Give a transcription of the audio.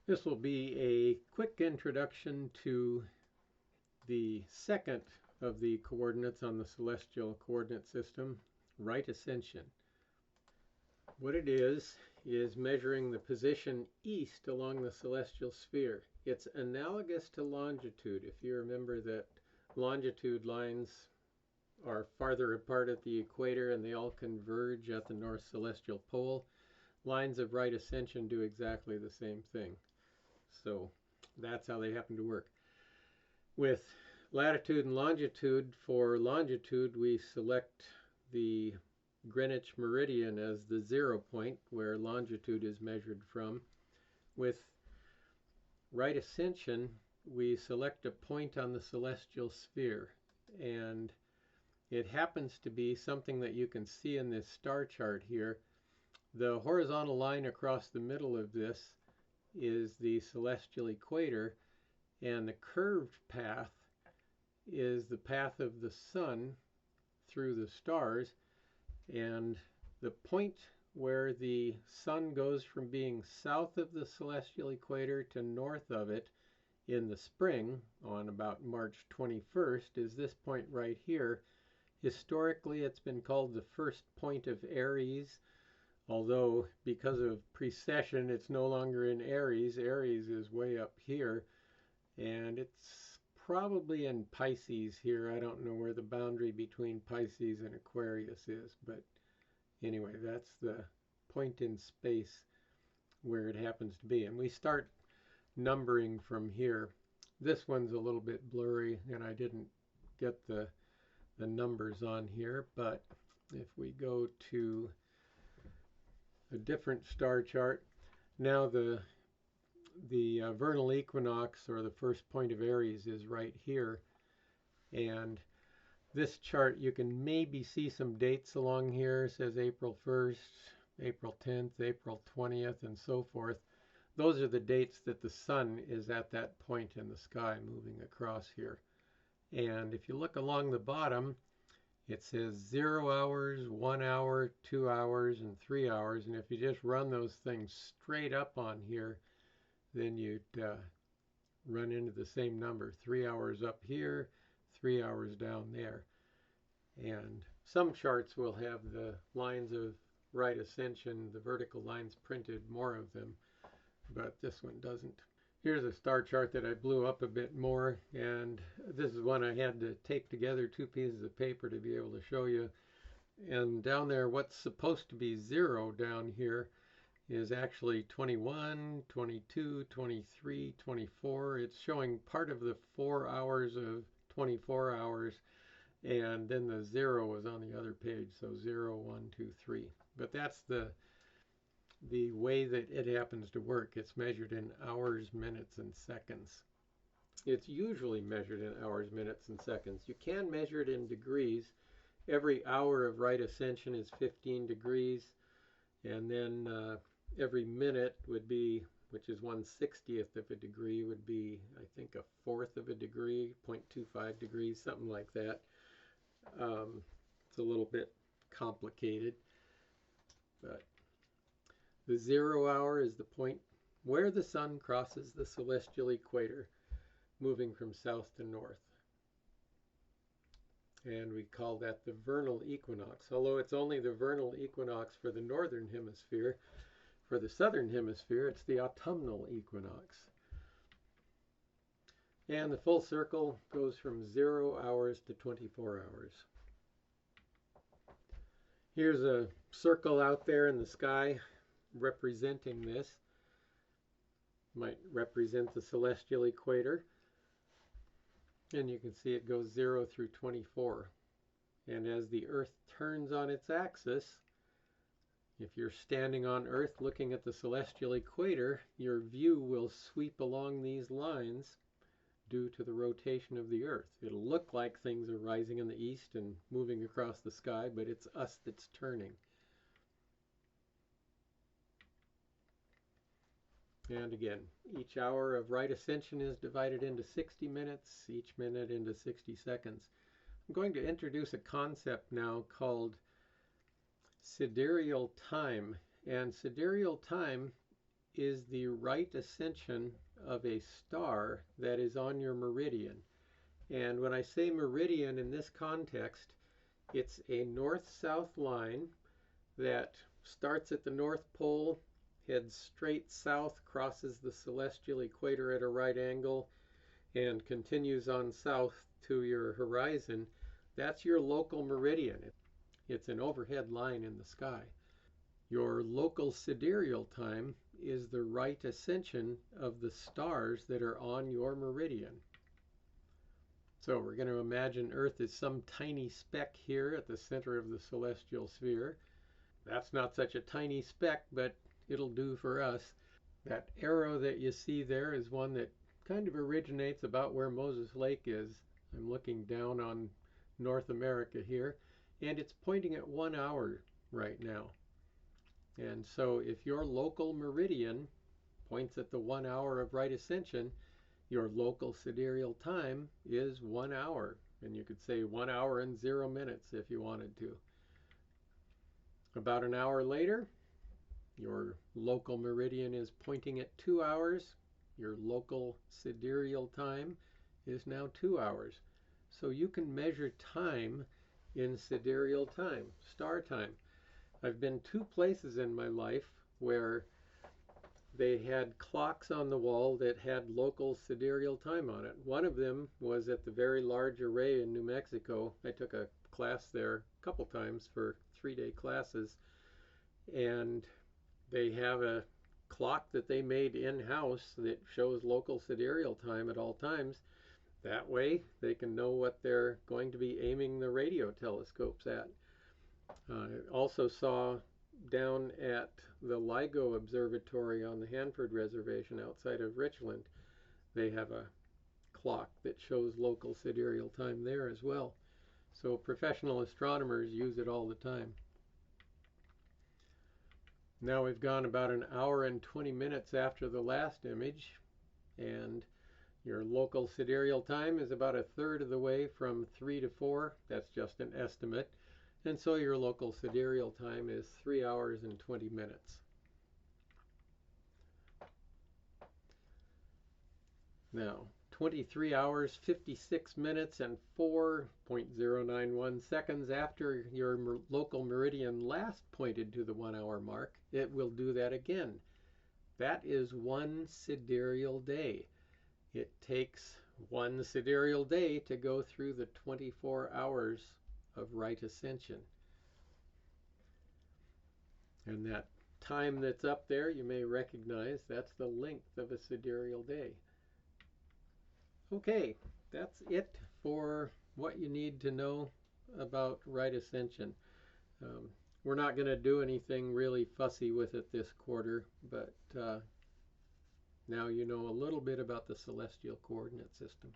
This will be a quick introduction to the second of the coordinates on the celestial coordinate system, right ascension. What it is measuring the position east along the celestial sphere. It's analogous to longitude. If you remember that longitude lines are farther apart at the equator and they all converge at the north celestial pole, lines of right ascension do exactly the same thing. So that's how they happen to work. With latitude and longitude, for longitude we select the Greenwich meridian as the 0 point where longitude is measured from. With right ascension, we select a point on the celestial sphere, and it happens to be something that you can see in this star chart here. The horizontal line across the middle of this is the celestial equator, and the curved path is the path of the sun through the stars, and the point where the sun goes from being south of the celestial equator to north of it in the spring on about March 21st is this point right here. Historically, it's been called the first point of Aries, although because of precession, it's no longer in Aries. Aries is way up here, and it's probably in Pisces here. I don't know where the boundary between Pisces and Aquarius is, but anyway, that's the point in space where it happens to be. And we start numbering from here. This one's a little bit blurry, and I didn't get the numbers on here, but if we go to a different star chart, now the vernal equinox, or the first point of Aries, is right here, and this chart you can maybe see some dates along here. It says April 1st, April 10th, April 20th, and so forth. Those are the dates that the sun is at that point in the sky moving across here. And if you look along the bottom, it says 0 hours, 1 hour, 2 hours, and 3 hours. And if you just run those things straight up on here, then you'd run into the same number. 3 hours up here, 3 hours down there. And some charts will have the lines of right ascension, the vertical lines printed, more of them, but this one doesn't. Here's a star chart that I blew up a bit more, and this is one I had to tape together 2 pieces of paper to be able to show you. And down there, what's supposed to be 0 down here is actually 21, 22, 23, 24. It's showing part of the 4 hours of 24 hours, and then the 0 is on the other page, so 0, 1, 2, 3. But that's the way that it happens to work. It's measured in hours, minutes, and seconds. It's usually measured in hours, minutes, and seconds. You can measure it in degrees. Every hour of right ascension is 15 degrees, and then every minute would be, which is 1/60th of a degree, would be, I think, 1/4 of a degree, 0.25 degrees, something like that. It's a little bit complicated, but the 0 hour is the point where the sun crosses the celestial equator, moving from south to north. And we call that the vernal equinox, although it's only the vernal equinox for the northern hemisphere. For the southern hemisphere, it's the autumnal equinox. And the full circle goes from 0 hours to 24 hours. Here's a circle out there in the sky representing this. Might represent the celestial equator. And you can see it goes 0 through 24. And as the Earth turns on its axis, if you're standing on Earth looking at the celestial equator, your view will sweep along these lines due to the rotation of the Earth. It'll look like things are rising in the east and moving across the sky, but it's us that's turning. And again, each hour of right ascension is divided into 60 minutes, each minute into 60 seconds. I'm going to introduce a concept now called sidereal time. And sidereal time is the right ascension of a star that is on your meridian. And when I say meridian in this context, it's a north-south line that starts at the North Pole, heads straight south, crosses the celestial equator at a right angle, and continues on south to your horizon. That's your local meridian. It's an overhead line in the sky. Your local sidereal time is the right ascension of the stars that are on your meridian. So we're going to imagine Earth is some tiny speck here at the center of the celestial sphere. That's not such a tiny speck, but it'll do for us. That arrow that you see there is one that kind of originates about where Moses Lake is. I'm looking down on North America here, and it's pointing at 1 hour right now. And so if your local meridian points at the 1 hour of right ascension, your local sidereal time is 1 hour. And you could say 1 hour and 0 minutes if you wanted to. About an hour later, your local meridian is pointing at 2 hours. Your local sidereal time is now 2 hours. So you can measure time in sidereal time, star time. I've been 2 places in my life where they had clocks on the wall that had local sidereal time on it. One of them was at the Very Large Array in New Mexico. I took a class there a couple times for 3-day classes, and they have a clock that they made in-house that shows local sidereal time at all times. That way they can know what they're going to be aiming the radio telescopes at. I also saw down at the LIGO Observatory on the Hanford Reservation outside of Richland, they have a clock that shows local sidereal time there as well. So professional astronomers use it all the time. Now we've gone about an hour and 20 minutes after the last image, and your local sidereal time is about a third of the way from 3 to 4. That's just an estimate. And so your local sidereal time is 3 hours and 20 minutes. Now, 23 hours, 56 minutes, and 4.091 seconds after your local meridian last pointed to the 1 hour mark, it will do that again. That is 1 sidereal day. It takes 1 sidereal day to go through the 24 hours of right ascension. And that time that's up there, you may recognize that's the length of a sidereal day. Okay, that's it for what you need to know about right ascension. We're not going to do anything really fussy with it this quarter, but now you know a little bit about the celestial coordinate system.